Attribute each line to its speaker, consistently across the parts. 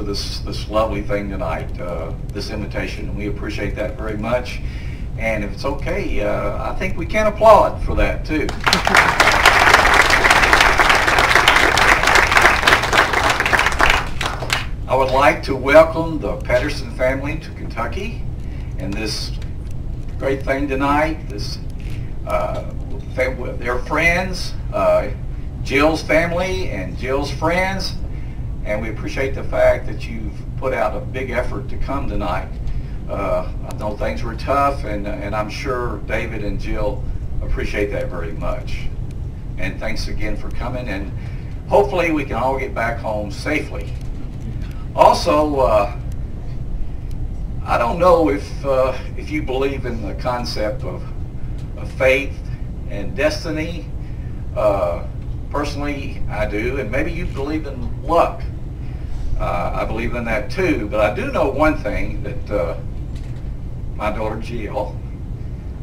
Speaker 1: to this lovely thing tonight, this invitation, and we appreciate that very much. And if it's okay, I think we can applaud for that too. I would like to welcome the Patterson family to Kentucky and this great thing tonight. This their friends, Jill's family and Jill's friends, and we appreciate the fact that you've put out a big effort to come tonight. I know things were tough, and I'm sure David and Jill appreciate that very much. And thanks again for coming, and hopefully we can all get back home safely. Also, I don't know if you believe in the concept of faith and destiny. Personally, I do, and maybe you believe in luck. I believe in that too, but I do know one thing, that my daughter Jill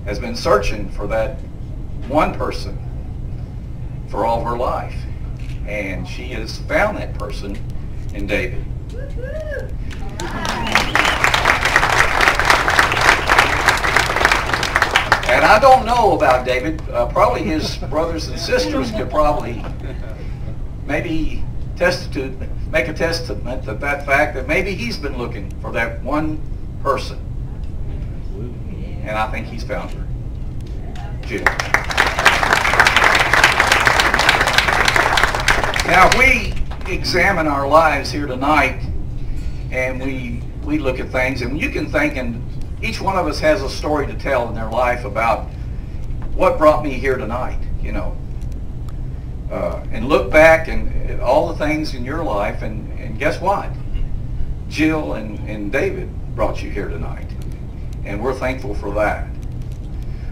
Speaker 1: has been searching for that one person for all of her life, and she has found that person in David. And I don't know about David. Probably his brothers and sisters could probably maybe make a testament to that fact, that maybe he's been looking for that one person. And I think he's found her. Jill. Now, if we examine our lives here tonight, and we look at things, and you can think, and each one of us has a story to tell in their life about what brought me here tonight, you know. And look back and all the things in your life, and guess what? Jill and David brought you here tonight, and we're thankful for that.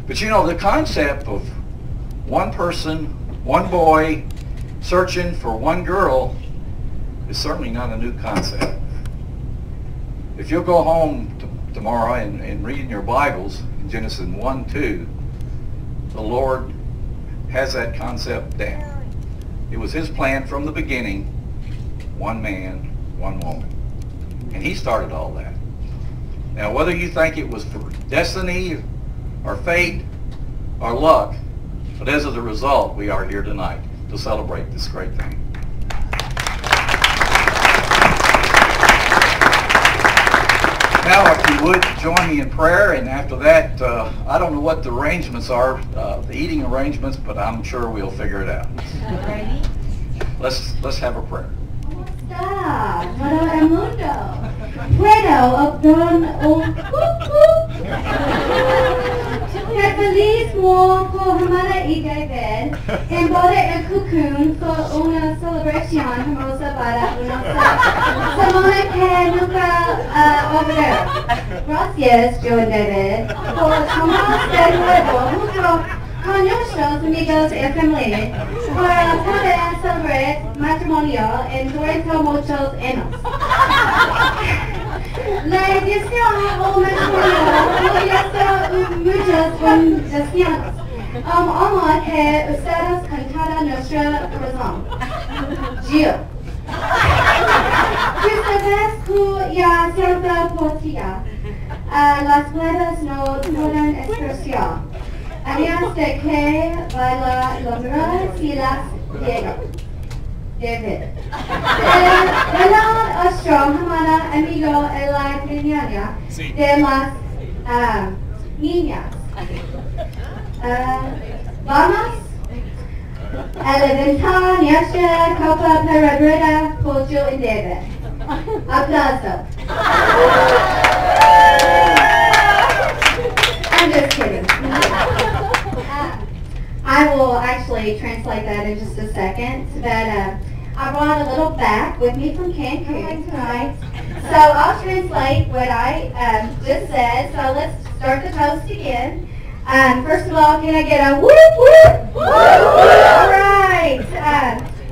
Speaker 1: But you know, the concept of one person, one boy, searching for one girl is certainly not a new concept. If you'll go home tomorrow and read in your Bibles in Genesis 1:2, the Lord has that concept down. It was his plan from the beginning, one man, one woman. And he started all that. Now, whether you think it was for destiny or fate or luck, but as a result, we are here tonight to celebrate this great thing. Now, if you would join me in prayer, and after that, I don't know what the arrangements are, the eating arrangements, but I'm sure we'll figure it out.
Speaker 2: Ready?
Speaker 1: Let's have a prayer.
Speaker 2: Todo el mundo. Puedo don que feliz por Hamada y David, en boda el cocoon fue una celebración hermosa para una semana que nunca olvidaré. Gracias, Joe y David, por tomar de nuevo junto con nuestros amigos y familia para poder celebrar matrimonio durante muchos años. La edición o matrimonio realiza muchas condiciones. Amor que ustedes con toda nuestra corazón. Jill. Esta vez ya cierta poesía. Las palabras no pueden expresar. Años de que baila los reyes y las llegan. David. El astro, hermana, amigo, en la niña de las niñas. Vamos a levantar nuestra copa para brindar por Joe y David. Aplauso. I'm just kidding. I will actually translate that in just a second, but I brought a little bag with me from Cancun tonight, so I'll translate what I just said. So let's start the toast again. First of all, can I get a whoop whoop? Whoop whoop! All right.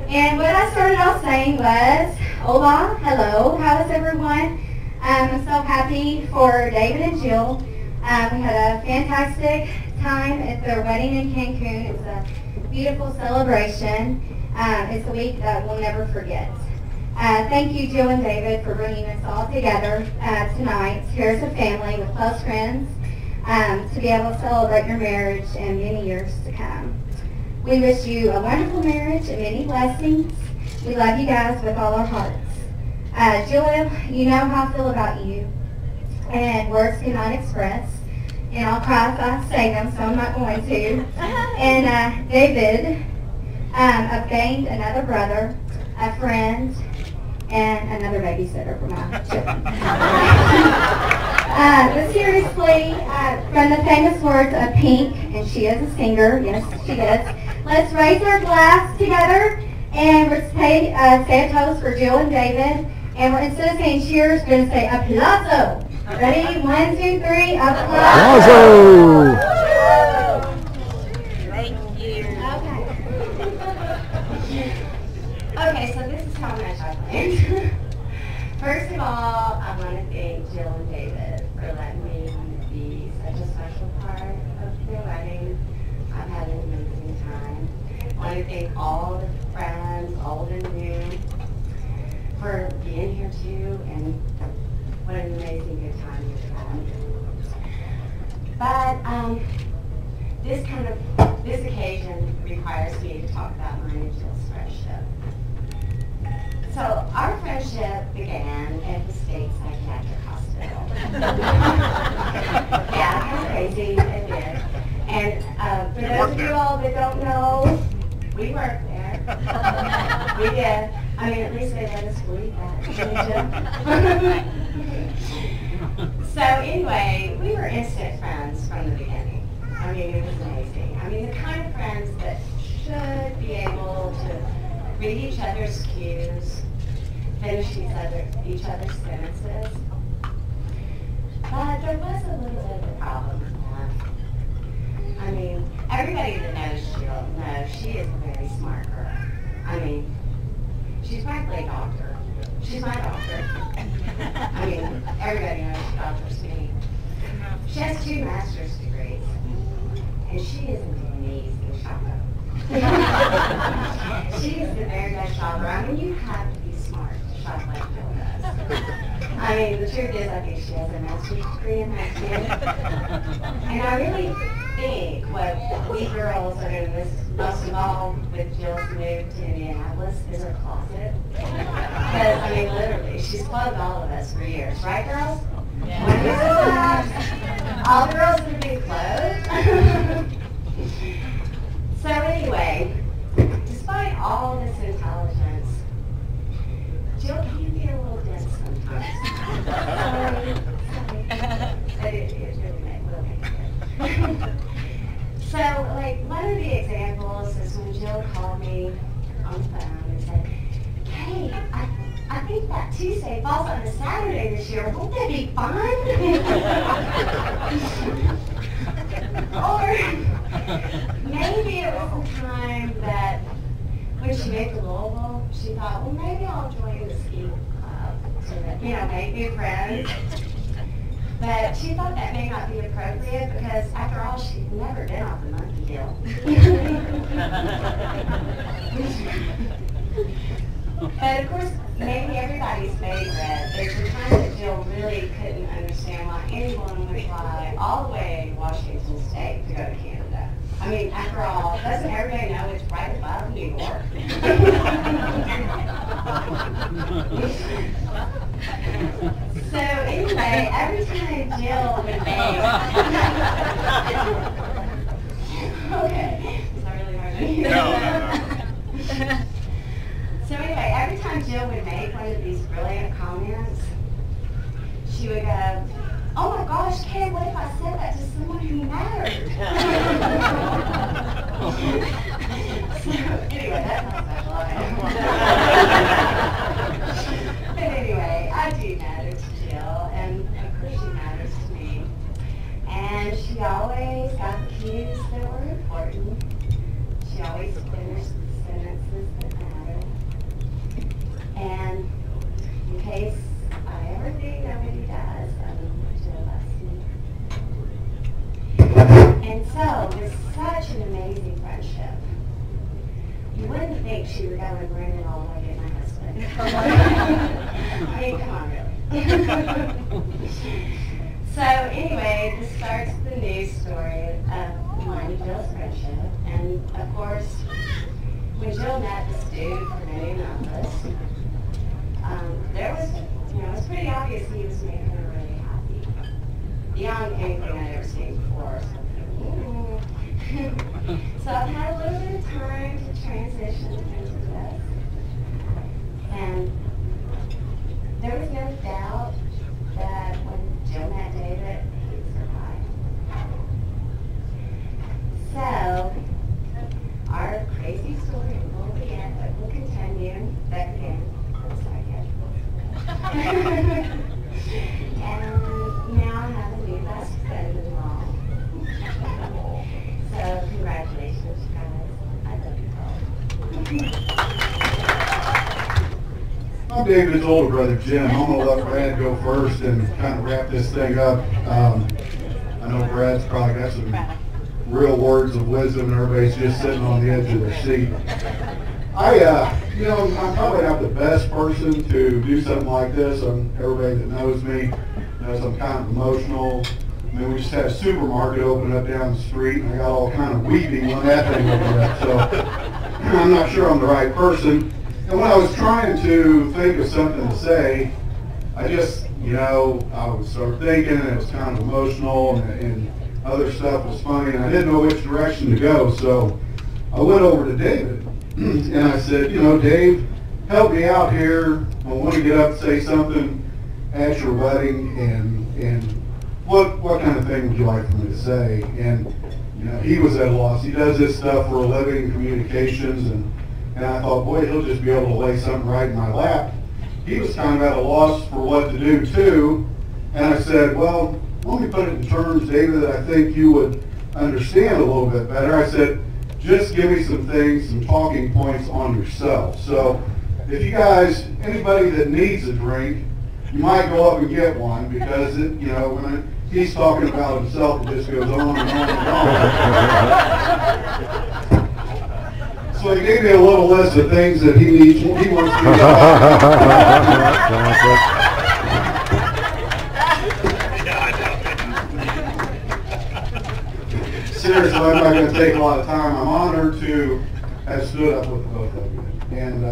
Speaker 2: And what I started off saying was, hola, hello, how is everyone? I'm so happy for David and Jill. We had a fantastic time at their wedding in Cancun. It was a beautiful celebration. It's a week that we'll never forget. Thank you, Jill and David, for bringing us all together tonight here as a family with close friends to be able to celebrate your marriage and many years to come. We wish you a wonderful marriage and many blessings. We love you guys with all our hearts. Jill, you know how I feel about you, and words cannot express. And I'll cry if I say them, so I'm not going to. And David, I've gained another brother, a friend, and another babysitter for my children. But seriously, from the famous words of Pink, and she is a singer, yes she is, let's raise our glass together and let's say a toast for Jill and David. And we're, instead of saying cheers, we're going to say applauso. Ready? 1, 2, 3, applauso.
Speaker 3: Thank you.
Speaker 4: Okay, so this is how much I planned. First of all, I want to thank Jill and David for letting me be such a special part of their wedding. I've had an amazing time. I want to thank all the friends, old and new, for being here too, and what an amazing good time you've had. But this occasion requires me to talk about mine and Jill's friendship. So our friendship began at the State Psychiatric Hospital. Yeah, kind of crazy, it did. And for those of you all that don't know, we worked there. We did. I mean, at least they let us believe that. So anyway, we were instant friends from the beginning. I mean, it was amazing. I mean, the kind of friends that should be able to read each other's cues, finish each other's sentences. But there was a little bit of a problem with that. I mean, everybody that knows Jill knows she is a very smart girl. I mean, she's frankly a doctor. She's my doctor. I mean, everybody knows she doctors me. She has 2 master's degrees, and she is an amazing shopper. She is the very best shopper. I mean, you have to be smart to shop like Jill does. I mean, the truth is, I think she has a master's degree in that too. And I really think what we girls are going to miss most of all with Jill's move to Indianapolis is her closet. Because, I mean, literally, she's clothed all of us for years. Right, girls? Yeah. All the girls have been clothed. So anyway, despite all this intelligence, Jill can be a little dense sometimes. Sorry. It really makes it. So, like, one of the examples is when Jill called me on the phone and said, "Hey, I think that Tuesday falls on a Saturday this year. Won't that be fun?" Or maybe it was the time that when she moved to Louisville, she thought, well, maybe I'll join the ski club so that, you know, make new friends. But she thought that may not be appropriate because, after all, she'd never been off the monkey hill. But of course, maybe everybody's favorite. There's a time that Jill really couldn't understand why anyone would fly all the way to Washington State to go to Canada. I mean, after all, doesn't everybody know it's right above New York? So anyway, every time Jill would make... Okay, is that really hard?
Speaker 1: No.
Speaker 4: So anyway, every time Jill would make one of these brilliant comments, she would go, "Oh my gosh, Kay, what if I said that to someone who mattered?" So anyway, that's not special, I know. But anyway, I do matter to Jill, and of course she matters to me. And she always got the cues that were important. She always finished the sentences that mattered. And in case I ever think nobody does, I mean, Jill loves me. And so, with such an amazing friendship, you wouldn't think she would go and bring it all the way to my husband. nothing. I mean, come on, really. So anyway, this starts the news story of mine and Jill's friendship. And of course, when Jill met this dude from Indianapolis, there was, it was pretty obvious he was making her really happy. Beyond anything I'd ever seen before. So I've had a little bit of time to transition into this. And there was no doubt that when Jill met David, he was her guy. So, our crazy story will continue back again. I'm sorry, guys. And now I have a new best friend-in-law. So, congratulations, guys. I love you all.
Speaker 5: I'm David's older brother, Jim. I'm going to let Brad go first and kind of wrap this thing up. I know Brad's probably got some real words of wisdom, and everybody's just sitting on the edge of their seat. I'm probably not the best person to do something like this. Everybody that knows me knows I'm kind of emotional. I mean, we just had a supermarket open up down the street, and I got all kind of weeping when that thing opened up. So I'm not sure I'm the right person. And when I was trying to think of something to say, I just, I was sort of thinking, and it was kind of emotional, and other stuff was funny, and I didn't know which direction to go. So I went over to David, and I said, Dave, help me out here. I want to get up and say something at your wedding, and what kind of thing would you like for me to say? And he was at a loss. He does this stuff for a living, communications, and I thought, boy, he'll just be able to lay something right in my lap. He was kind of at a loss for what to do too, and I said, well, let me put it in terms, David, that I think you would understand a little bit better. I said, just give me some things, some talking points on yourself. So if you guys, anybody that needs a drink, you might go up and get one, because when he's talking about himself, it just goes on and on and on. So he gave me a little list of things that he wants me to Seriously, I'm not going to take a lot of time. I'm honored to have stood up with both of you. And,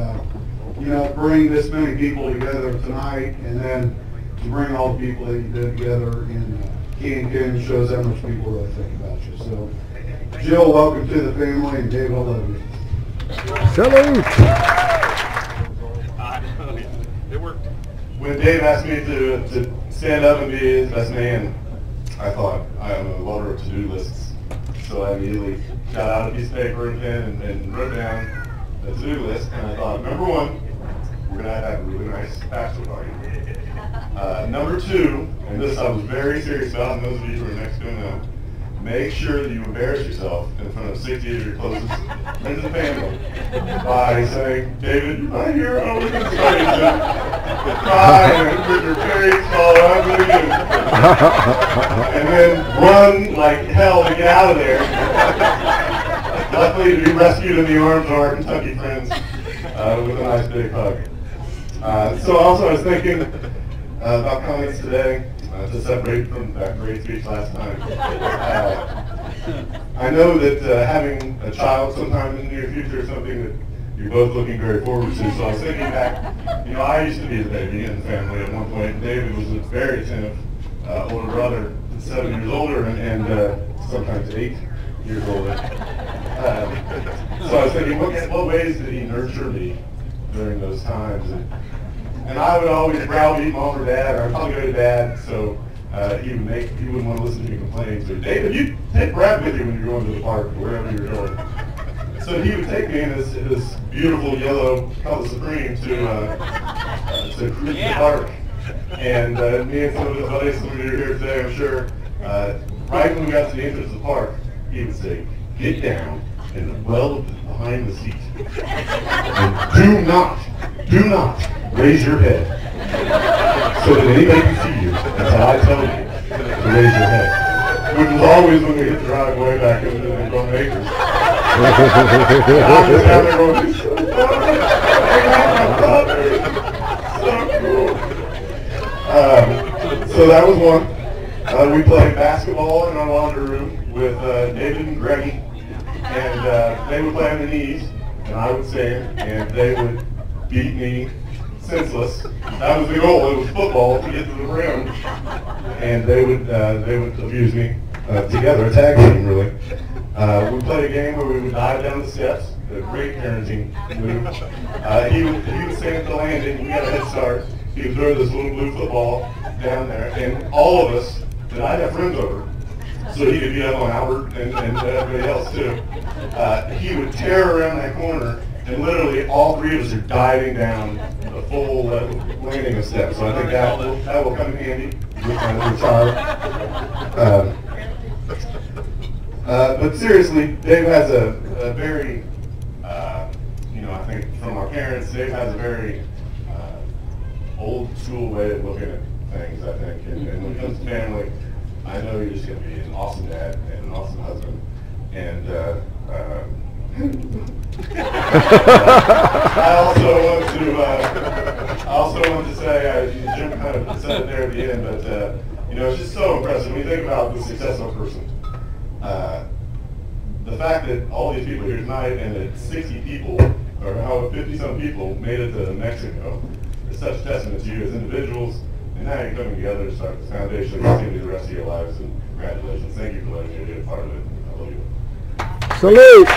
Speaker 5: bring this many people together tonight, and then to bring all the people that you did together in King shows how much people really think about you. So, Jill, welcome to the family, and Dave, I love you.
Speaker 6: Salute!
Speaker 7: When Dave asked me to stand up and be his best man, I thought, I am a lover of to-do lists. So I immediately got out a piece of paper and pen and wrote down the to-do list, and I thought, number one, we're going to have a really nice bachelor party. Number two, and this I was very serious about, and those of you who are next to know, make sure that you embarrass yourself in front of 60 of your closest friends and family by saying, David, you're my hero, we're going to start to cry and with your face all over you. And then run like hell to get out of there. Luckily to be rescued in the arms of our Kentucky friends with a nice big hug. So also I was thinking about comments today. To separate from that great speech last time. I know that having a child sometime in the near future is something that you're both looking very forward to. So I was thinking back, I used to be the baby in the family at one point. David was a very attentive older brother, 7 years older and sometimes 8 years older. So I was thinking, what ways did he nurture me during those times? And I would always browbeat mom or dad, or I'd probably go to dad, so he wouldn't want to listen to me complain. So, David, you take Brad with you when you're going to the park, or wherever you're going. So he would take me in his beautiful yellow Color Supreme to cruise the park. And me and some of his buddies, some of you are here today, I'm sure, right when we got to the entrance of the park, he would say, get down in the well behind the seat. And do not raise your head so that anybody can see you until I tell you to raise your head. Which was always when we hit the driveway back in the Golden Acres. I was down there going, So that was one. We played basketball in our laundry room with David and Greggy, and they would play on their knees, and I would stand, and they would beat me senseless. That was the goal. It was football to get to the rim, and they would abuse me together, a tag team really. We played a game where we would dive down the steps. A great parenting move. He would stand at the landing. We got a head start. He would throw this little blue football down there, and all of us, and I'd have friends over, so he could beat up on Albert and everybody else too. He would tear around that corner, and literally all three of us are diving down the full landing of steps. So I think that will come in handy with my child. But seriously, Dave has a very, I think from our parents, Dave has a very old school way of looking at things, I think. And when it comes to family, I know you're just going to be an awesome dad and an awesome husband. And I also want to say, Jim kind of said it there at the end, but it's just so impressive when you think about the success of a person. The fact that all these people here tonight and that 60 people, or how 50-some people made it to Mexico, is such a testament to you as individuals, and now you're coming together to start this foundation and continue the rest of your lives, and congratulations. Thank you for letting me be a part of it. I love you.
Speaker 6: Salute!